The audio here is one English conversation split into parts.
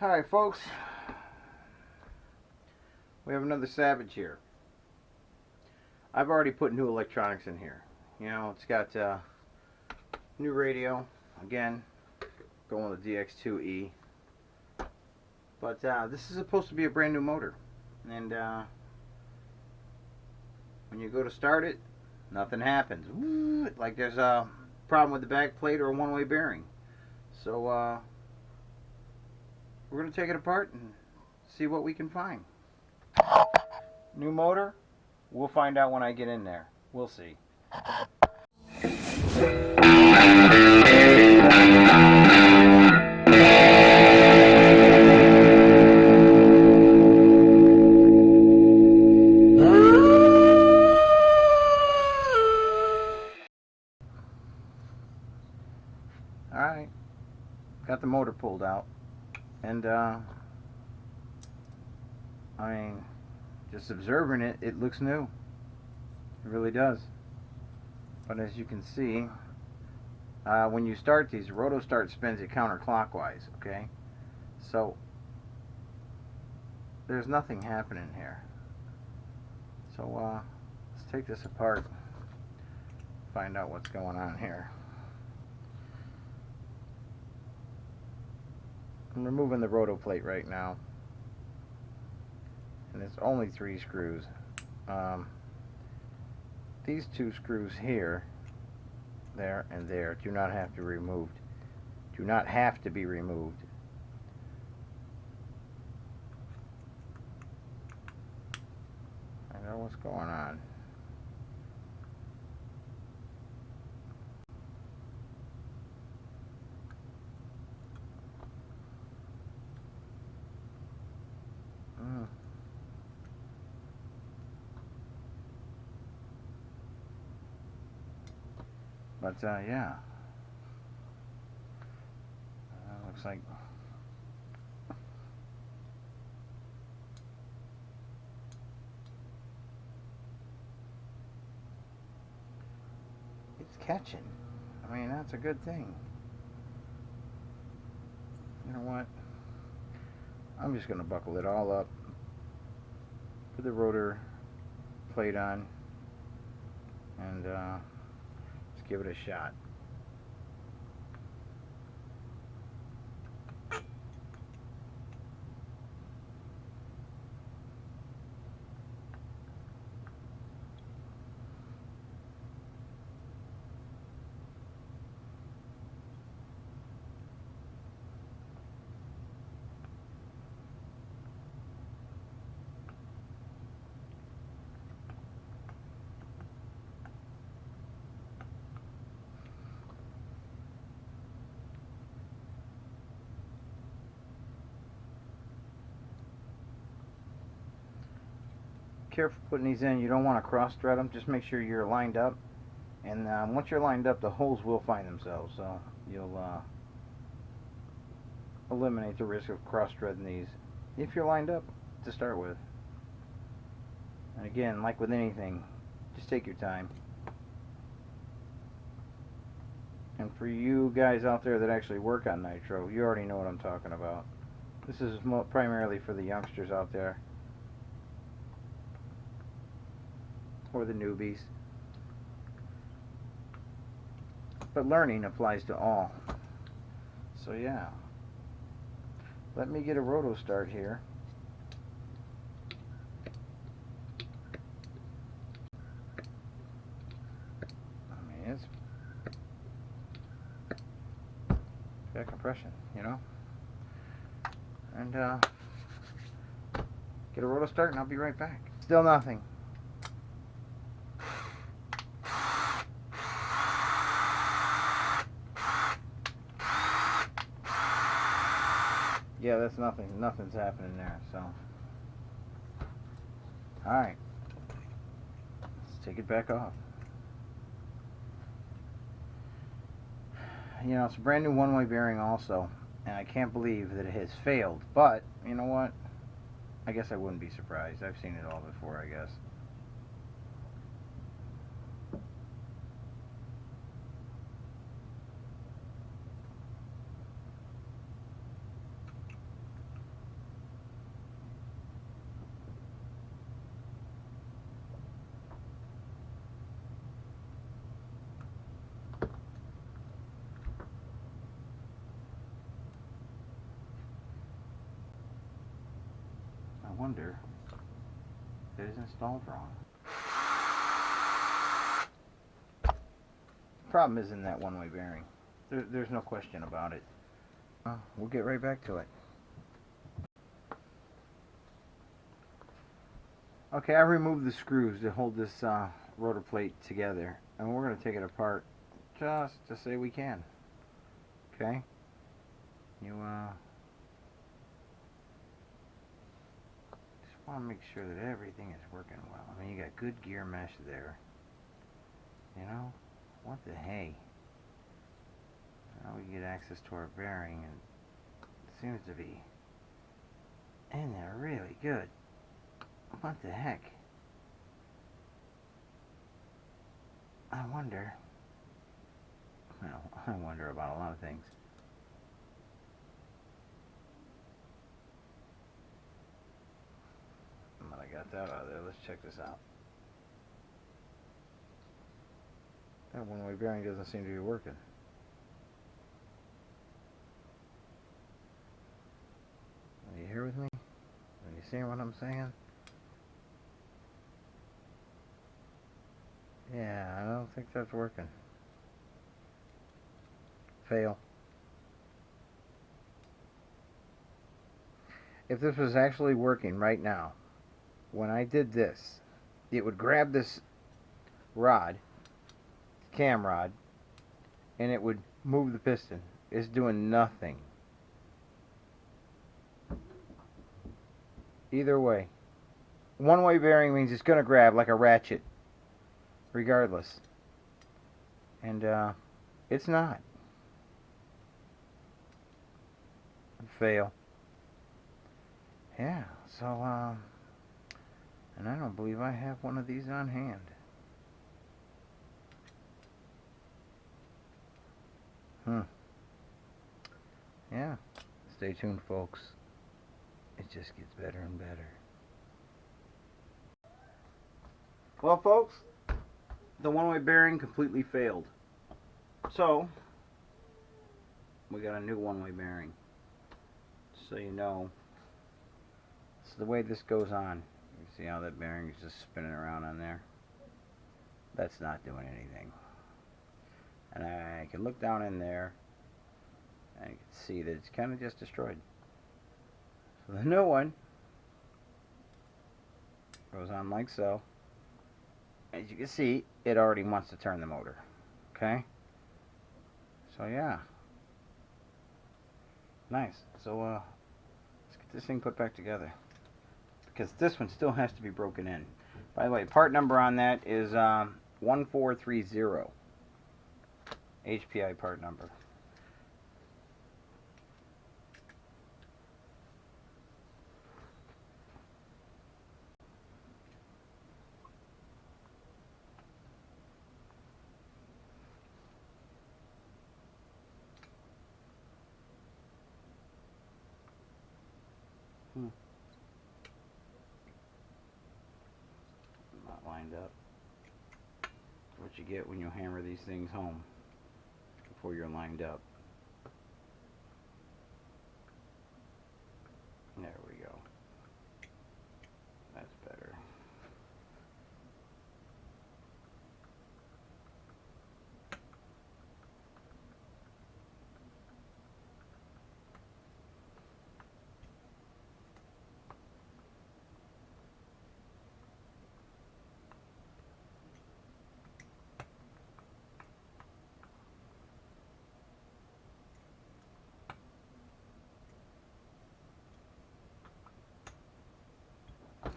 Hi folks, we have another Savage here. I've already put new electronics in here. You know, it's got new radio, again, going with the DX2E. But this is supposed to be a brand new motor. And when you go to start it, nothing happens. Ooh, like there's a problem with the back plate or a one-way bearing. So we're going to take it apart and see what we can find. New motor? We'll find out when I get in there. We'll see. Alright, got the motor pulled out, and I mean, just observing it, it looks new. It really does. But as you can see, when you start these, the roto start spins it counterclockwise, okay? So there's nothing happening here. So let's take this apart, find out what's going on here. I'm removing the roto plate right now, and it's only 3 screws. These 2 screws here, there and there, do not have to be removed. Do not have to be removed. I know what's going on. But yeah, looks like it's catching. I mean, that's a good thing. You know what? I'm just going to buckle it all up, put the rotor plate on, and let's give it a shot. Careful putting these in. You don't want to cross thread them. Just make sure you're lined up, and once you're lined up, the holes will find themselves, so you'll eliminate the risk of cross threading these if you're lined up to start with. And again, like with anything, just take your time. And for you guys out there that actually work on nitro, you already know what I'm talking about. This is primarily for the youngsters out there, or the newbies. But learning applies to all. So yeah. Let me get a roto start here. I mean, it's got compression, you know? And get a roto start and I'll be right back. Still nothing. Yeah, that's nothing. Nothing's happening there, so. Alright. Let's take it back off. You know, it's a brand new one-way bearing also, and I can't believe that it has failed. But, you know what? I guess I wouldn't be surprised. I've seen it all before, I guess. wonder if it is installed wrong. Problem is in that one-way bearing. There's no question about it. We'll get right back to it. Okay, I removed the screws that hold this rotor plate together, and we're going to take it apart just to say we can. Okay? You just want to make sure that everything is working well. I mean, you got good gear mesh there. You know? What the hey? Now we get access to our bearing, and it seems to be in there really good. What the heck? I wonder. Well, I wonder about a lot of things. But I got that out of there. Let's check this out. That one-way bearing doesn't seem to be working. Are you here with me? Are you seeing what I'm saying? Yeah, I don't think that's working. Fail. If this was actually working right now, when I did this, it would grab this rod, cam rod, and it would move the piston. It's doing nothing. Either way. One-way bearing means it's going to grab like a ratchet, regardless. And it's not. Fail. Yeah, so and I don't believe I have one of these on hand. Yeah, stay tuned, folks. It just gets better and better. Well, folks, the one-way bearing completely failed. So, we got a new one-way bearing. So you know, it's the way this goes on. You see how that bearing is just spinning around on there? That's not doing anything. And I can look down in there, and you can see that it's kind of just destroyed. So the new one goes on like so. As you can see, it already wants to turn the motor. Okay? So yeah. Nice. So let's get this thing put back together. Because this one still has to be broken in. By the way, part number on that is 1430. HPI part number. Not lined up. That's what you get when you hammer these things home before you're lined up. There we go. That's better.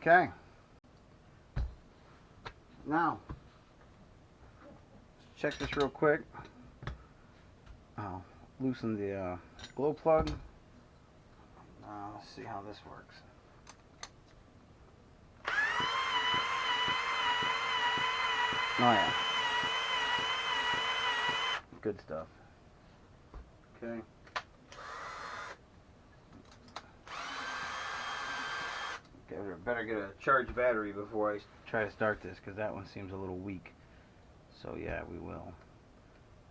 Okay. Now, let's check this real quick. I'll loosen the glow plug. Let's see how this works. Oh yeah. Good stuff. Okay. Okay, we better get a charged battery before I try to start this, because that one seems a little weak. So yeah, we will.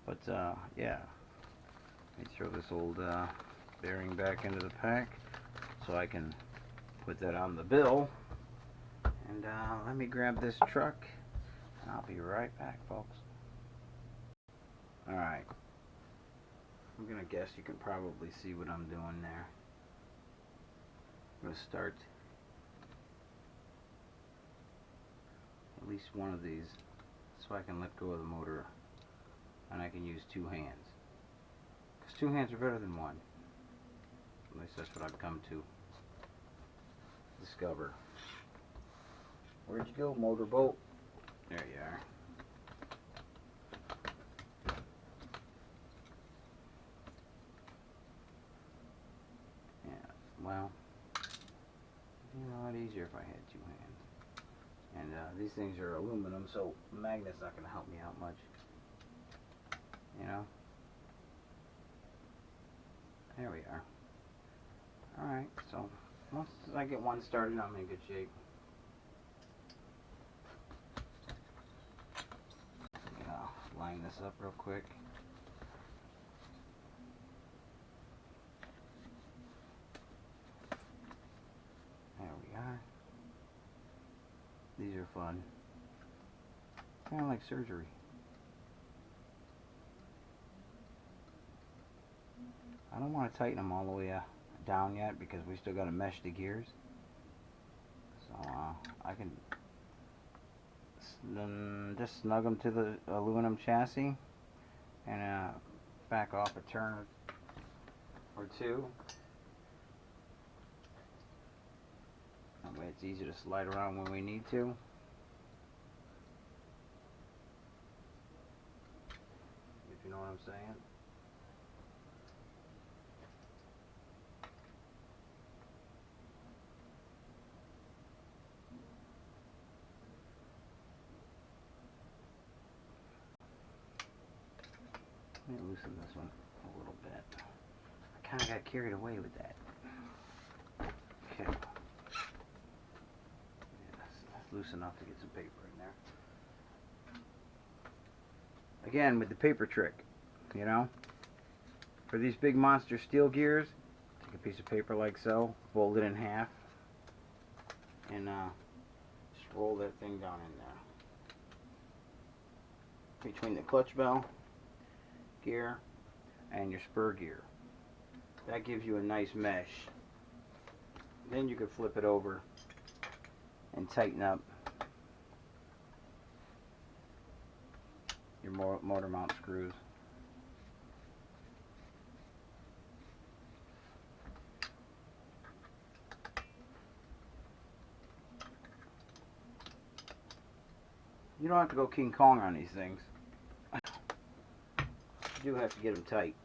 But yeah, let me throw this old bearing back into the pack so I can put that on the bill. And let me grab this truck, and I'll be right back, folks. Alright. I'm going to guess you can probably see what I'm doing there. I'm going to start at least one of these so I can let go of the motor, and I can use two hands. Because two hands are better than one. At least that's what I've come to discover. Where'd you go, motorboat? There you are. Yeah, well, it'd be a lot easier if I had two hands. And these things are aluminum, so the magnet's not going to help me out much. You know? There we are. Alright, so once I get one started, I'm in good shape. Line this up real quick. There we are. These are fun. Kind of like surgery. I don't want to tighten them all the way down yet because we still got to mesh the gears. So I can just snug them to the aluminum chassis and back off a turn or two. That way it's easy to slide around when we need to. If you know what I'm saying. Let me loosen this one a little bit. I kind of got carried away with that. Okay. Yeah, that's loose enough to get some paper in there. Again, with the paper trick, you know, for these big monster steel gears, take a piece of paper like so, fold it in half, and just roll that thing down in there. Between the clutch bell gear and your spur gear. That gives you a nice mesh. Then you can flip it over and tighten up your motor mount screws. You don't have to go King Kong on these things. You do have to get them tight.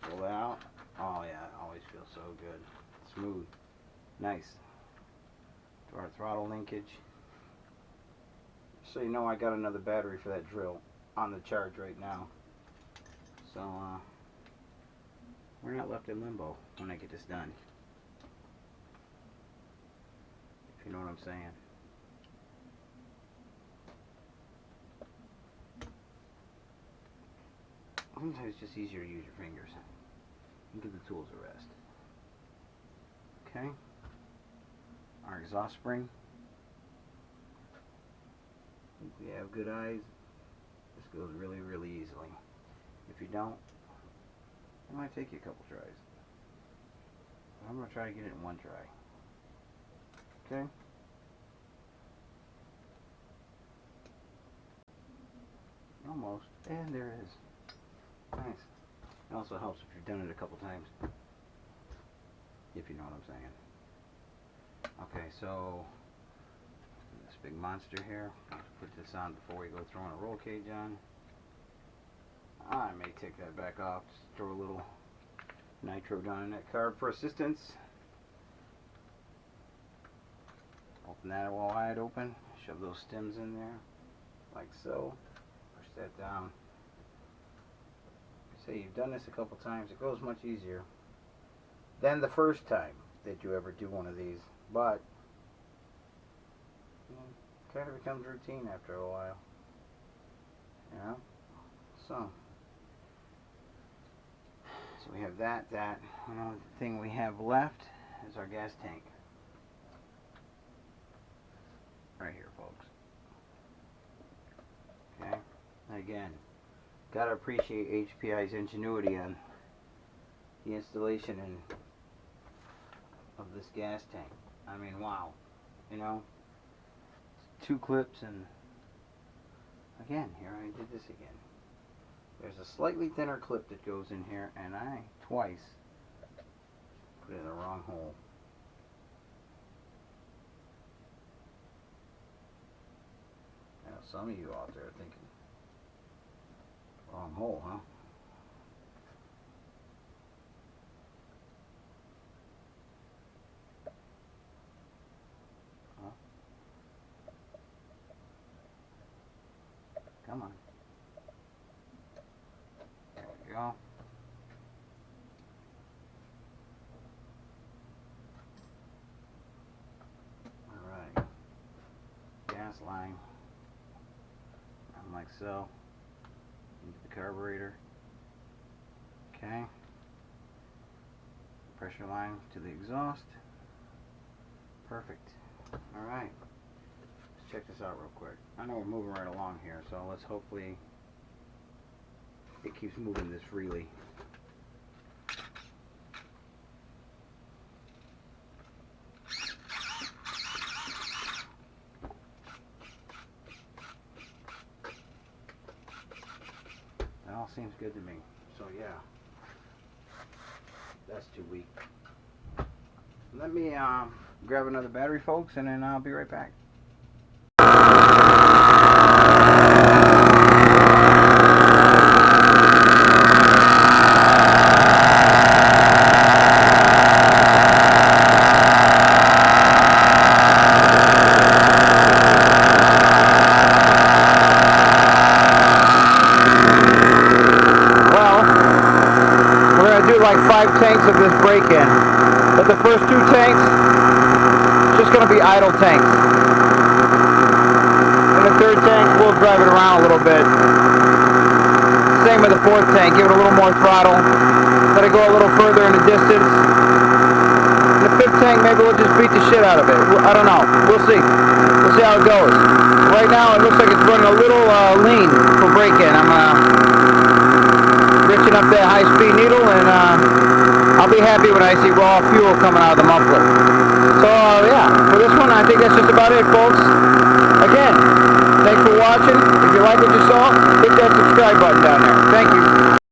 Pull it out. Oh yeah, it always feels so good. Smooth. Nice. To our throttle linkage. So you know I got another battery for that drill on the charge right now. So we're not left in limbo when I get this done. If you know what I'm saying. Sometimes it's just easier to use your fingers and give the tools a rest. Okay. Our exhaust spring. If we have good eyes, this goes really, really easily. If you don't, it might take you a couple tries. But I'm going to try to get it in one try. Okay? Almost. And there it is. Nice. It also helps if you've done it a couple times. If you know what I'm saying. Okay, so this big monster here. I'll put this on before we go throwing a roll cage on. I may take that back off. Just throw a little nitro down in that carb for assistance. Open that wide open. Shove those stems in there. Like so. Push that down. Say you've done this a couple times, it goes much easier than the first time that you ever do one of these, but it kind of becomes routine after a while, you know. So So we have that. And the only thing we have left is our gas tank. Right here, folks. Okay. Again, gotta appreciate HPI's ingenuity on the installation of this gas tank. I mean, wow. You know, 2 clips, and again, here I did this again. There's a slightly thinner clip that goes in here, and I twice put it in the wrong hole. Now, some of you out there are thinking, wrong hole, huh? Come on. There we go. Alright. Gas line. Like so. Into the carburetor. Okay. Pressure line to the exhaust. Perfect. Alright. Check this out real quick. I know we're moving right along here, so let's hopefully it keeps moving this freely. That all seems good to me. So yeah, that's too weak. Let me grab another battery, folks, and then I'll be right back. Like 5 tanks of this break-in, but the first 2 tanks just going to be idle tanks, and the 3rd tank we'll drive it around a little bit. Same with the 4th tank, give it a little more throttle, let it go a little further in the distance. And the 5th tank, maybe we'll just beat the shit out of it. I don't know, we'll see how it goes. Right now it looks like it's running a little lean for break-in. I'm riching up that high-speed needle, and I'll be happy when I see raw fuel coming out of the muffler. So yeah, for this one I think that's just about it, folks. Again, thanks for watching. If you like what you saw, hit that subscribe button down there. Thank you.